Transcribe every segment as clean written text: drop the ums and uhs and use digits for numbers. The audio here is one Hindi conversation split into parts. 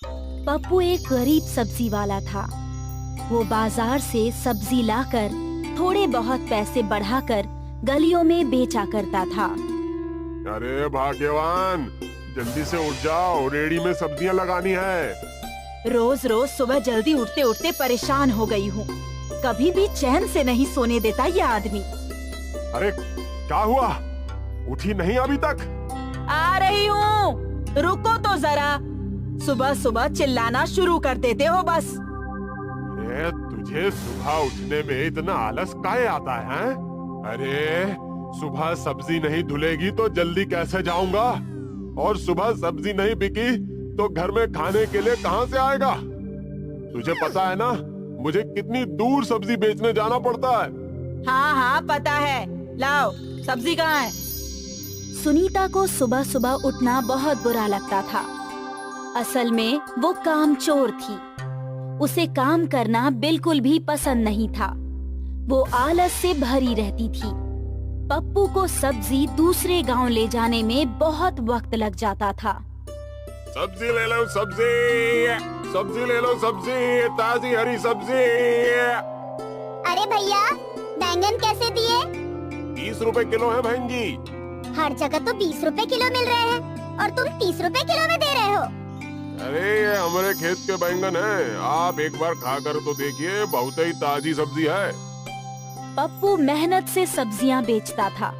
पप्पू एक गरीब सब्जी वाला था। वो बाजार से सब्जी लाकर थोड़े बहुत पैसे बढ़ाकर गलियों में बेचा करता था। अरे भाग्यवान, जल्दी से उठ जाओ, रेडी में सब्जियां लगानी है। रोज रोज सुबह जल्दी उठते उठते परेशान हो गई हूँ। कभी भी चैन से नहीं सोने देता ये आदमी। अरे क्या हुआ, उठी नहीं अभी तक? आ रही हूँ, रुको तो जरा। सुबह सुबह चिल्लाना शुरू कर देते हो बस। तुझे सुबह उठने में इतना आलस काहे आता है? अरे सुबह सब्जी नहीं धुलेगी तो जल्दी कैसे जाऊंगा, और सुबह सब्जी नहीं बिकी तो घर में खाने के लिए कहां से आएगा? तुझे पता है ना मुझे कितनी दूर सब्जी बेचने जाना पड़ता है। हाँ हाँ पता है, लाओ सब्जी कहाँ है? सुनीता को सुबह सुबह उठना बहुत बुरा लगता था। असल में वो कामचोर थी। उसे काम करना बिल्कुल भी पसंद नहीं था। वो आलस से भरी रहती थी। पप्पू को सब्जी दूसरे गांव ले जाने में बहुत वक्त लग जाता था। सब्जी ले लो, सब्जी ले लो, सब्जी ताजी हरी सब्जी। अरे भैया, बैंगन कैसे दिए? 30 रुपए किलो है बहन जी। हर जगह तो 20 रुपए किलो मिल रहे हैं और तुम 30 रुपए किलो में दे रहे हो। अरे ये हमारे खेत के बैंगन हैं, आप एक बार खा कर तो देखिए, बहुत ही ताजी सब्जी है। पप्पू मेहनत से सब्जियां बेचता था,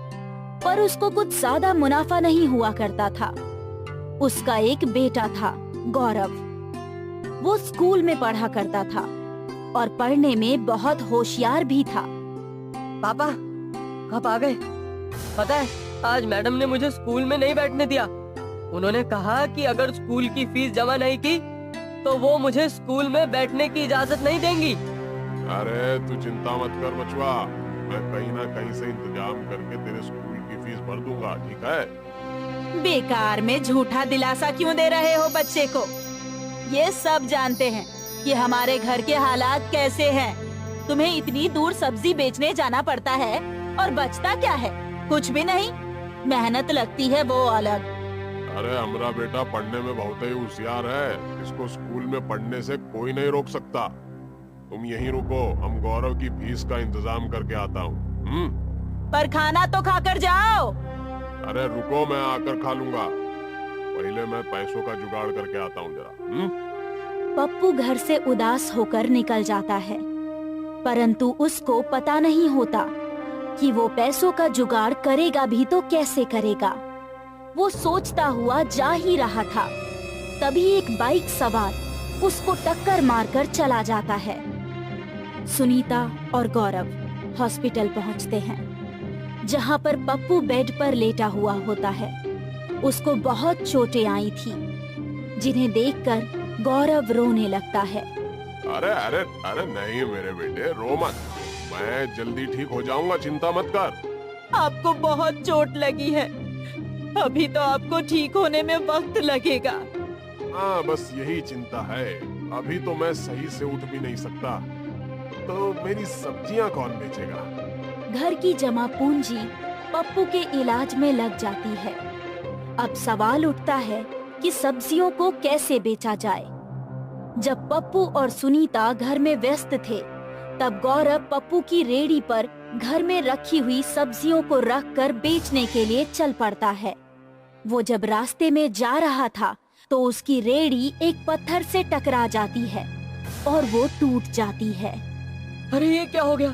पर उसको कुछ ज्यादा मुनाफा नहीं हुआ करता था। उसका एक बेटा था, गौरव। वो स्कूल में पढ़ा करता था और पढ़ने में बहुत होशियार भी था। पापा, आप आ गए। पता है, आज मैडम ने मुझे स्कूल में नहीं बैठने दिया। उन्होंने कहा कि अगर स्कूल की फीस जमा नहीं की तो वो मुझे स्कूल में बैठने की इजाजत नहीं देंगी। अरे तू चिंता मत कर बचवा, मैं कहीं ना कहीं से इंतजाम करके तेरे स्कूल की फीस भर दूंगा, ठीक है? बेकार में झूठा दिलासा क्यों दे रहे हो बच्चे को? ये सब जानते हैं कि हमारे घर के हालात कैसे हैं। तुम्हें इतनी दूर सब्जी बेचने जाना पड़ता है और बचता क्या है? कुछ भी नहीं। मेहनत लगती है वो अलग। अरे हमारा बेटा पढ़ने में बहुत ही होशियार है, इसको स्कूल में पढ़ने से कोई नहीं रोक सकता। तुम यहीं रुको, हम गौरव की फीस का इंतजाम करके आता हूँ। पर खाना तो खाकर जाओ। अरे रुको, मैं आकर खा लूंगा। पहले मैं पैसों का जुगाड़ करके आता हूँ जरा। पप्पू घर से उदास होकर निकल जाता है, परंतु उसको पता नहीं होता कि वो पैसों का जुगाड़ करेगा भी तो कैसे करेगा। वो सोचता हुआ जा ही रहा था, तभी एक बाइक सवार उसको टक्कर मारकर चला जाता है। सुनीता और गौरव हॉस्पिटल पहुंचते हैं, जहां पर पप्पू बेड पर लेटा हुआ होता है। उसको बहुत चोटें आई थी, जिन्हें देखकर गौरव रोने लगता है। अरे अरे अरे नहीं मेरे बेटे, रो मत, मैं जल्दी ठीक हो जाऊंगा, चिंता मत कर। आपको बहुत चोट लगी है, अभी तो आपको ठीक होने में वक्त लगेगा। हाँ बस यही चिंता है, अभी तो मैं सही से उठ भी नहीं सकता, तो मेरी सब्जियां कौन बेचेगा? घर की जमा पूंजी पप्पू के इलाज में लग जाती है। अब सवाल उठता है कि सब्जियों को कैसे बेचा जाए। जब पप्पू और सुनीता घर में व्यस्त थे, तब गौरव पप्पू की रेहड़ी पर घर में रखी हुई सब्जियों को रखकर बेचने के लिए चल पड़ता है। वो जब रास्ते में जा रहा था तो उसकी रेहड़ी एक पत्थर से टकरा जाती है और वो टूट जाती है। अरे ये क्या हो गया?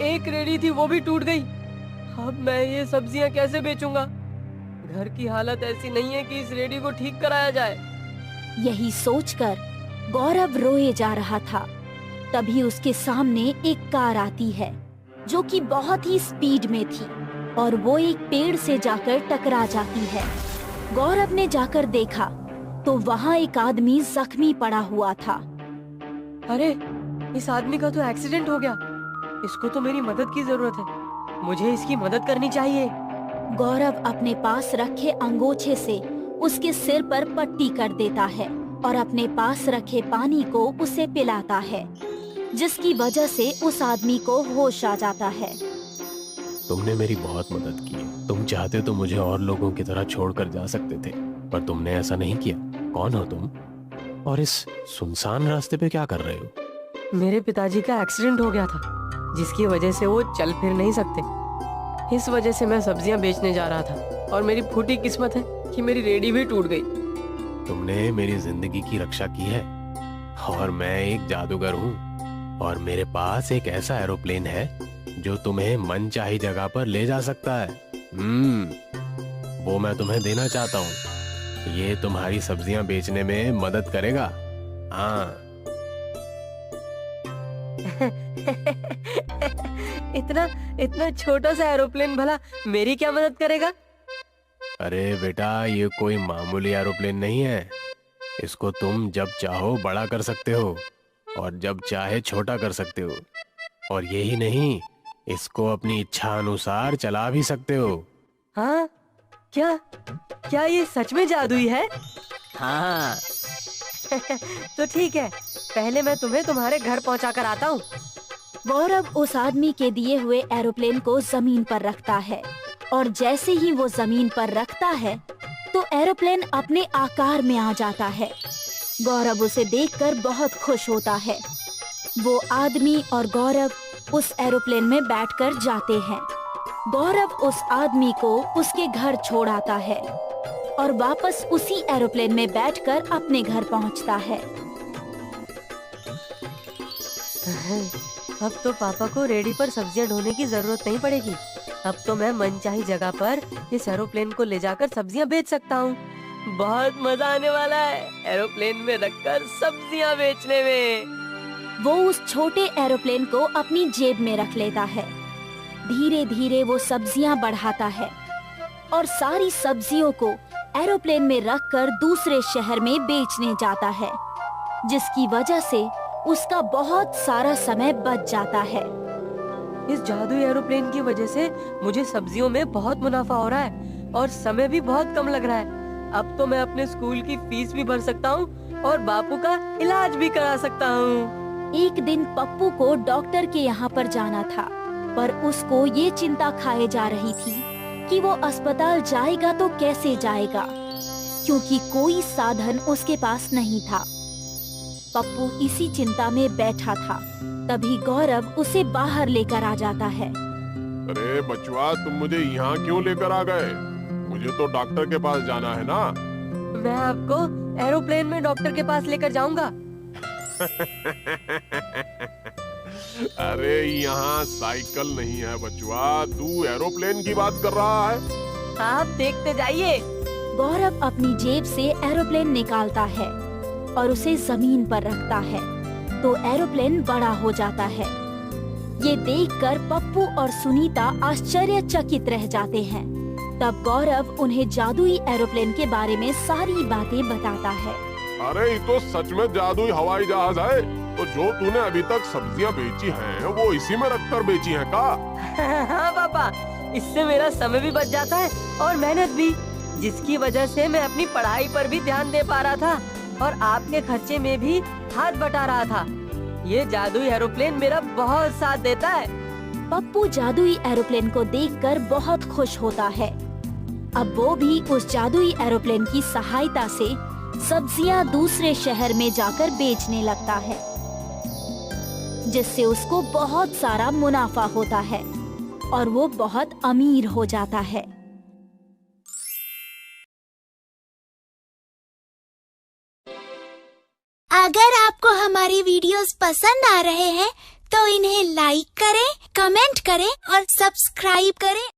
एक रेडी थी वो भी टूट गई। अब मैं ये सब्जियां कैसे बेचूंगा? घर की हालत ऐसी नहीं है कि इस रेडी को ठीक कराया जाए। यही सोचकर गौरव रोए जा रहा था, तभी उसके सामने एक कार आती है जो कि बहुत ही स्पीड में थी और वो एक पेड़ से जाकर टकरा जाती है। गौरव ने जाकर देखा तो वहाँ एक आदमी जख्मी पड़ा हुआ था। अरे इस आदमी का तो एक्सीडेंट हो गया, इसको तो मेरी मदद की जरूरत है, मुझे इसकी मदद करनी चाहिए। गौरव अपने पास रखे अंगोछे से उसके सिर पर पट्टी कर देता है और अपने पास रखे पानी को उसे पिलाता है, जिसकी वजह से उस आदमी को होश आ जाता है। तुमने मेरी बहुत मदद की है। तुम चाहते तो मुझे और लोगों की तरह छोड़कर जा सकते थे, पर तुमने ऐसा नहीं किया। कौन हो तुम? और इस सुनसान रास्ते पे क्या कर रहे हो? मेरे पिताजी का एक्सीडेंट हो गया था, जिसकी वजह से वो चल फिर नहीं सकते। इस वजह से मैं सब्जियां बेचने जा रहा था और मेरी फूटी किस्मत है कि मेरी रेडी भी टूट गई। तुमने मेरी जिंदगी की रक्षा की है और मैं एक जादूगर हूँ और मेरे पास एक ऐसा एरोप्लेन है जो तुम्हें मनचाही जगह पर ले जा सकता है। वो मैं तुम्हें देना चाहता हूँ। ये तुम्हारी सब्जियां बेचने में मदद करेगा। हाँ। इतना छोटा सा एरोप्लेन भला मेरी क्या मदद करेगा? अरे बेटा, ये कोई मामूली एरोप्लेन नहीं है। इसको तुम जब चाहो बड़ा कर सकते हो और जब चाहे छोटा कर सकते हो। और यही नहीं, इसको अपनी इच्छा अनुसार चला भी सकते हो। हाँ? क्या ये सच में जादुई है? हाँ। तो ठीक है, पहले मैं तुम्हें तुम्हारे घर पहुंचा कर आता हूँ। गौरव उस आदमी के दिए हुए एरोप्लेन को जमीन पर रखता है और जैसे ही वो जमीन पर रखता है तो एरोप्लेन अपने आकार में आ जाता है। गौरव उसे देखकर बहुत खुश होता है। वो आदमी और गौरव उस एरोप्लेन में बैठकर जाते हैं। गौरव उस आदमी को उसके घर छोड़ आता है और वापस उसी एरोप्लेन में बैठकर अपने घर पहुंचता है। अब तो पापा को रेडी पर सब्जियां ढोने की जरूरत नहीं पड़ेगी। अब तो मैं मनचाही जगह पर इस एरोप्लेन को ले जाकर सब्जियां बेच सकता हूँ। बहुत मजा आने वाला है एरोप्लेन में रखकर सब्जियां बेचने में। वो उस छोटे एरोप्लेन को अपनी जेब में रख लेता है। धीरे धीरे वो सब्जियां बढ़ाता है और सारी सब्जियों को एरोप्लेन में रखकर दूसरे शहर में बेचने जाता है, जिसकी वजह से उसका बहुत सारा समय बच जाता है। इस जादुई एरोप्लेन की वजह से मुझे सब्जियों में बहुत मुनाफा हो रहा है और समय भी बहुत कम लग रहा है। अब तो मैं अपने स्कूल की फीस भी भर सकता हूँ और बापू का इलाज भी करा सकता हूँ। एक दिन पप्पू को डॉक्टर के यहाँ पर जाना था, पर उसको ये चिंता खाए जा रही थी कि वो अस्पताल जाएगा तो कैसे जाएगा, क्योंकि कोई साधन उसके पास नहीं था। पप्पू इसी चिंता में बैठा था, तभी गौरव उसे बाहर लेकर आ जाता है। अरे बचवा, तुम मुझे यहाँ क्यों लेकर आ गए? मुझे तो डॉक्टर के पास जाना है ना। मैं आपको एरोप्लेन में डॉक्टर के पास लेकर जाऊंगा। अरे यहाँ साइकिल नहीं है बचवा, तू एरोप्लेन की बात कर रहा है। आप देखते जाइए। गौरव अपनी जेब से एरोप्लेन निकालता है और उसे जमीन पर रखता है तो एरोप्लेन बड़ा हो जाता है। ये देखकर पप्पू और सुनीता आश्चर्यचकित रह जाते हैं। तब गौरव उन्हें जादुई एरोप्लेन के बारे में सारी बातें बताता है। अरे ये तो सच में जादुई हवाई जहाज है। तो जो तूने अभी तक सब्जियां बेची हैं, वो इसी में रखकर बेची हैं का? हाँ पापा, इससे मेरा समय भी बच जाता है और मेहनत भी, जिसकी वजह से मैं अपनी पढ़ाई पर भी ध्यान दे पा रहा था और आपके खर्चे में भी हाथ बटा रहा था। ये जादुई एरोप्लेन मेरा बहुत साथ देता है। पप्पू जादुई एरोप्लेन को देखकर बहुत खुश होता है। अब वो भी उस जादुई एरोप्लेन की सहायता से सब्जियां दूसरे शहर में जाकर बेचने लगता है, जिससे उसको बहुत सारा मुनाफा होता है और वो बहुत अमीर हो जाता है। अगर आपको हमारी वीडियोस पसंद आ रहे हैं तो इन्हें लाइक करें, कमेंट करें और सब्सक्राइब करें।